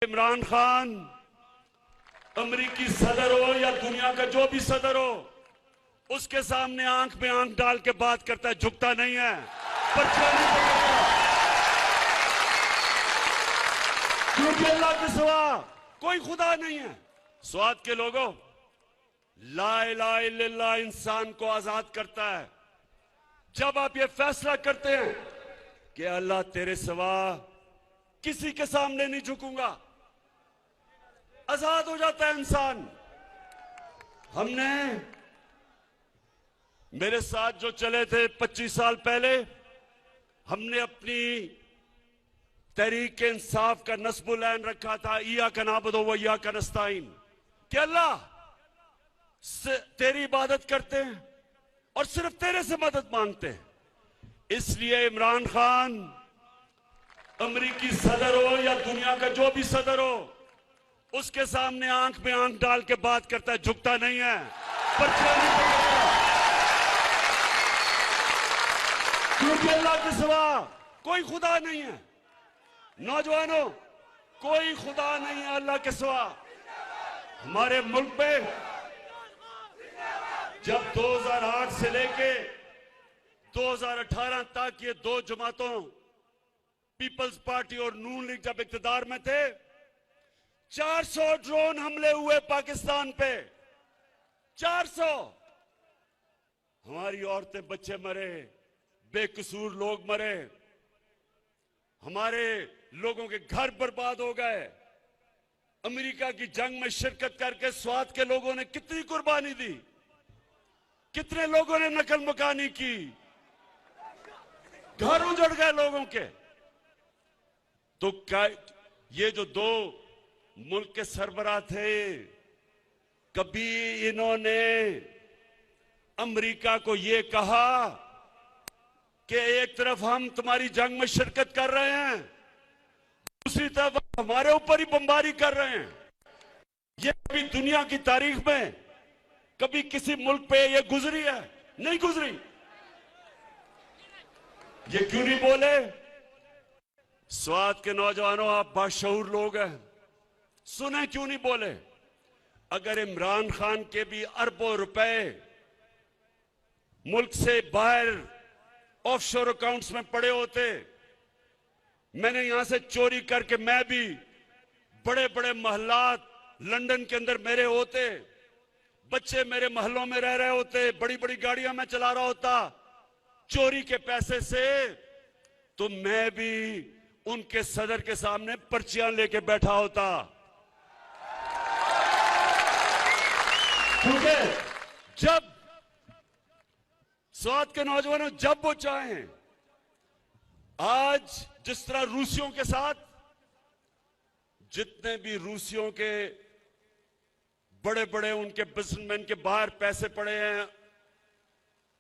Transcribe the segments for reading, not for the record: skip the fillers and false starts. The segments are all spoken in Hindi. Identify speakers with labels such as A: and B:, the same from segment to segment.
A: इमरान खान अमेरिकी सदर हो या दुनिया का जो भी सदर हो, उसके सामने आंख में आंख डाल के बात करता है, झुकता नहीं है, पर्चा नहीं पकड़ता, क्योंकि अल्लाह के सिवा कोई खुदा नहीं है। स्वाद के लोगों, ला इलाहा इल्लल्लाह इंसान को आजाद करता है। जब आप ये फैसला करते हैं कि अल्लाह तेरे सिवा किसी के सामने नहीं झुकूंगा, आजाद हो जाता है इंसान। हमने मेरे साथ जो चले थे 25 साल पहले, हमने अपनी तहरीक इंसाफ का नस्बुल ऐन रखा था, इया का नाबुदु व इया का नस्ताईन, कि अल्लाह तेरी इबादत करते हैं और सिर्फ तेरे से मदद मांगते हैं। इसलिए इमरान खान अमेरिकी सदर हो या दुनिया का जो भी सदर हो, उसके सामने आंख में आंख डाल के बात करता है, झुकता नहीं है, पर्चा नहीं पकड़ता, क्योंकि अल्लाह के सिवा कोई खुदा नहीं है। नौजवानों, कोई खुदा नहीं है अल्लाह के सिवा। हमारे मुल्क में जब 2008 से लेके 2018 तक ये दो जमातों, पीपल्स पार्टी और नून लीग जब इक्तदार में थे, 400 ड्रोन हमले हुए पाकिस्तान पे, 400। हमारी औरतें बच्चे मरे, बेकसूर लोग मरे, हमारे लोगों के घर बर्बाद हो गए। अमेरिका की जंग में शिरकत करके स्वात के लोगों ने कितनी कुर्बानी दी, कितने लोगों ने नकल मकानी की, घर उजड़ गए लोगों के। तो क्या ये जो दो मुल्क के सरबराह थे, कभी इन्होंने अमेरिका को ये कहा कि एक तरफ हम तुम्हारी जंग में शिरकत कर रहे हैं, दूसरी तरफ हमारे ऊपर ही बमबारी कर रहे हैं? ये कभी दुनिया की तारीख में कभी किसी मुल्क पे ये गुजरी है? नहीं गुजरी। ये क्यों नहीं बोले? स्वात के नौजवानों, आप बाशऊर लोग हैं, सुने क्यों नहीं बोले? अगर इमरान खान के भी अरबों रुपए मुल्क से बाहर ऑफशोर अकाउंट्स में पड़े होते, मैंने यहां से चोरी करके मैं भी बड़े बड़े महल्लात लंदन के अंदर मेरे होते, बच्चे मेरे महलों में रह रहे होते, बड़ी बड़ी गाड़ियां मैं चला रहा होता चोरी के पैसे से, तो मैं भी उनके सदर के सामने पर्चियां लेके बैठा होता। क्योंकि जब स्वात के नौजवानों, जब वो चाहें, आज जिस तरह रूसियों के साथ, जितने भी रूसियों के बड़े बड़े उनके बिजनेसमैन के बाहर पैसे पड़े हैं,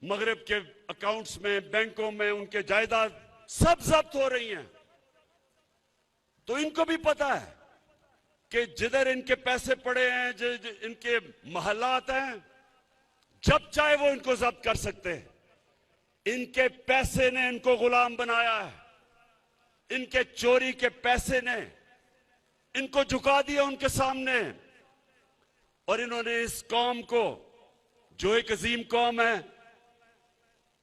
A: मगरिब के अकाउंट्स में, बैंकों में, उनके जायदाद सब जब्त हो रही हैं। तो इनको भी पता है कि जिधर इनके पैसे पड़े हैं, इनके महलात हैं, जब चाहे वो इनको जब्त कर सकते हैं। इनके पैसे ने इनको गुलाम बनाया है, इनके चोरी के पैसे ने इनको झुका दिया उनके सामने। और इन्होंने इस कौम को, जो एक अजीम कौम है,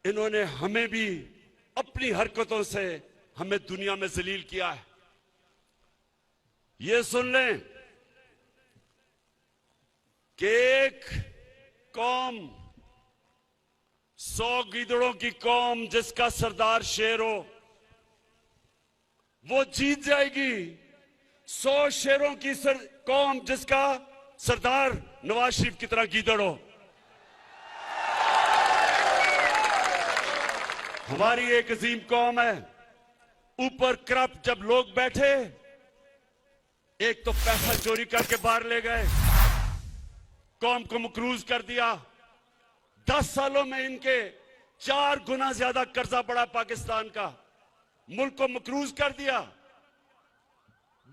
A: इन्होंने हमें भी अपनी हरकतों से हमें दुनिया में जलील किया है। ये सुन लें कि एक कौम, 100 गीदड़ों की कौम जिसका सरदार शेर हो, वो जीत जाएगी। 100 शेरों की कौम जिसका सरदार नवाज शरीफ की तरह गीदड़ हो। हमारी एक अजीम कौम है। ऊपर करप्ट जब लोग बैठे, एक तो पैसा चोरी करके बाहर ले गए, कौम को मकरूज कर दिया। 10 सालों में इनके 4 गुना ज्यादा कर्जा बढ़ा पाकिस्तान का, मुल्क को मकरूज कर दिया।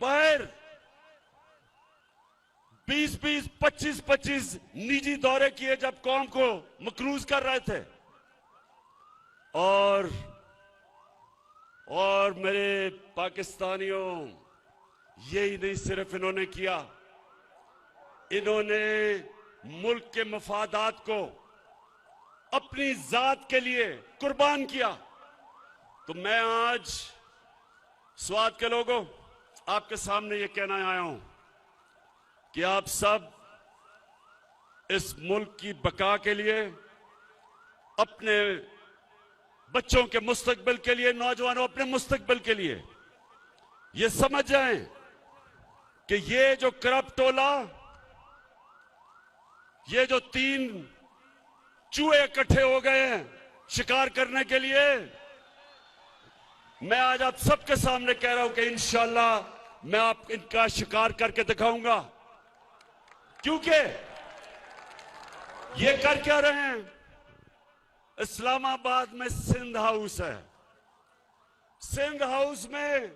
A: बाहर 20-20, 25-25 निजी दौरे किए जब कौम को मकरूज कर रहे थे। और मेरे पाकिस्तानियों, यही नहीं सिर्फ इन्होंने किया, इन्होंने मुल्क के मफादात को अपनी जात के लिए कुर्बान किया। तो मैं आज स्वात के लोगों आपके सामने ये कहना आया हूं कि आप सब इस मुल्क की बका के लिए, अपने बच्चों के मुस्तकबिल के लिए, नौजवानों अपने मुस्तकबिल के लिए ये समझ जाएं कि ये जो करप्ट टोला, ये जो 3 चूहे इकट्ठे हो गए हैं शिकार करने के लिए, मैं आज आप सबके सामने कह रहा हूं कि इंशाअल्लाह मैं आप इनका शिकार करके दिखाऊंगा। क्योंकि ये कर क्या रहे हैं? इस्लामाबाद में सिंध हाउस है, सिंध हाउस में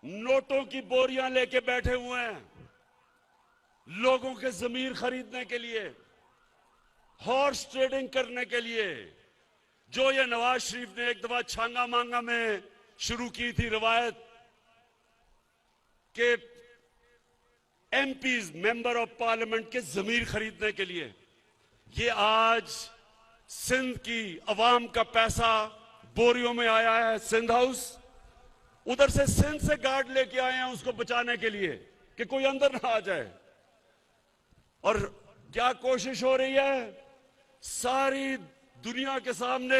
A: नोटों की बोरियां लेके बैठे हुए हैं लोगों के जमीर खरीदने के लिए, हॉर्स ट्रेडिंग करने के लिए, जो ये नवाज शरीफ ने एक दफा छांगा मांगा में शुरू की थी रवायत के एमपीज, मेंबर ऑफ पार्लियामेंट के जमीर खरीदने के लिए। ये आज सिंध की अवाम का पैसा बोरियों में आया है सिंध हाउस, उधर से सिंध से गार्ड लेके आए हैं उसको बचाने के लिए कि कोई अंदर ना आ जाए। और क्या कोशिश हो रही है? सारी दुनिया के सामने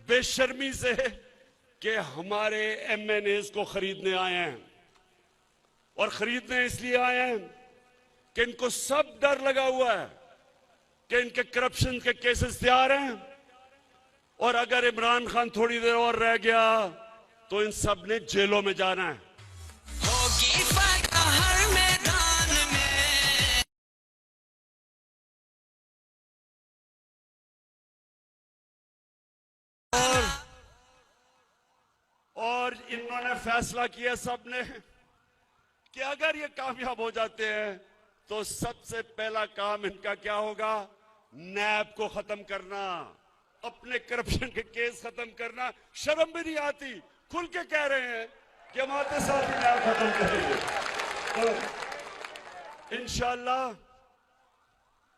A: बेशर्मी से कि हमारे एमएनएस को खरीदने आए हैं, और खरीदने इसलिए आए हैं कि इनको सब डर लगा हुआ है कि इनके करप्शन के केसेस तैयार हैं, और अगर इमरान खान थोड़ी देर और रह गया तो इन सब ने जेलों में जाना है। होगी फतह हर मैदान में। और इन्होंने फैसला किया सबने कि अगर ये कामयाब हो जाते हैं तो सबसे पहला काम इनका क्या होगा? नैब को खत्म करना, अपने करप्शन के केस खत्म करना। शर्म भी नहीं आती, खुल के कह रहे हैं कि हम आते साथ ही नैब खत्म करेंगे। तो इंशाअल्लाह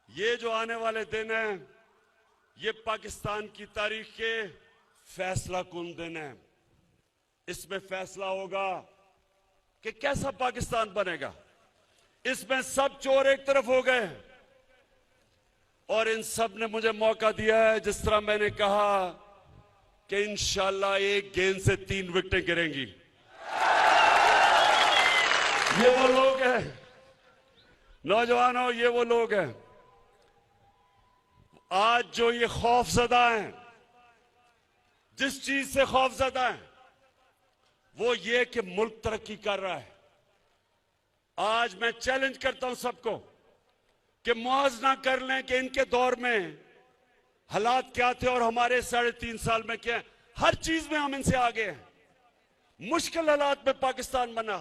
A: ये जो आने वाले दिन हैं, ये पाकिस्तान की तारीख के फैसला कुन दिन है। इसमें फैसला होगा कि कैसा पाकिस्तान बनेगा। इसमें सब चोर एक तरफ हो गए और इन सब ने मुझे मौका दिया है, जिस तरह मैंने कहा कि इंशाअल्लाह एक गेंद से 3 विकेटें गिरेंगी। ये वो लोग हैं नौजवानों, ये वो लोग हैं आज जो ये खौफजदा हैं, जिस चीज से खौफजदा हैं वो ये कि मुल्क तरक्की कर रहा है। आज मैं चैलेंज करता हूं सबको कि मुआवजा कर लें कि इनके दौर में हालात क्या थे और हमारे 3.5 साल में क्या है। हर चीज में हम इनसे आगे हैं। मुश्किल हालात में पाकिस्तान बना।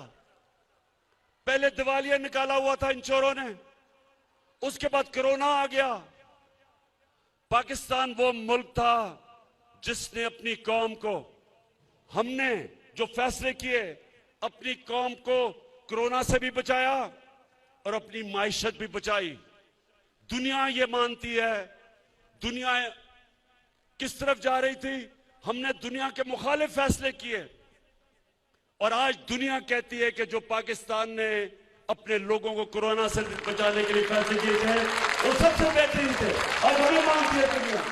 A: पहले दिवालिया निकाला हुआ था इन चोरों ने, उसके बाद कोरोना आ गया। पाकिस्तान वो मुल्क था जिसने अपनी कौम को, हमने जो फैसले किए, अपनी कौम को कोरोना से भी बचाया और अपनी माइशत भी बचाई। दुनिया ये मानती है, दुनिया किस तरफ जा रही थी, हमने दुनिया के मुखालिफ फैसले किए और आज दुनिया कहती है कि जो पाकिस्तान ने अपने लोगों को कोरोना से बचाने के लिए फैसले किए थे वो सबसे बेहतरीन थे। और हमें मानती है दुनिया।